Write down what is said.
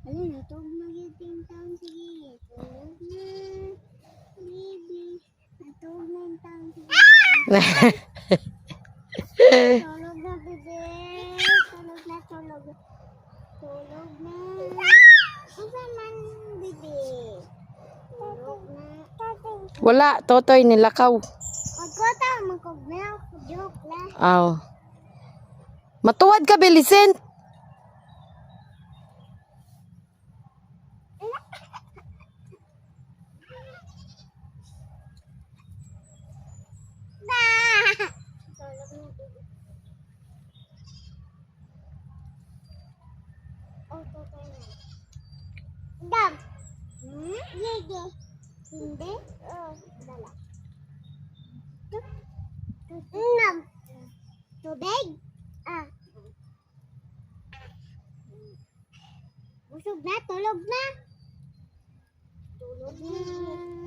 Ayun, natulog na yung taon. Sige, tulog na. Baby, natulog na yung taon. Sige, tulog na, bebe. Tulog na, tulog. Tulog na. Isa man, bebe. Tulog na. Wala, totoy nilakaw. Magkota, magkugnaw. Joke lang. Aw. Matuwad ka, Belicent. Tulog na, bebe. Oh, tutoy na. Dam. Yege. Hindi? Oh, dala. Nam. Tubig? Ah. Busog na, tulog na. Tulog na.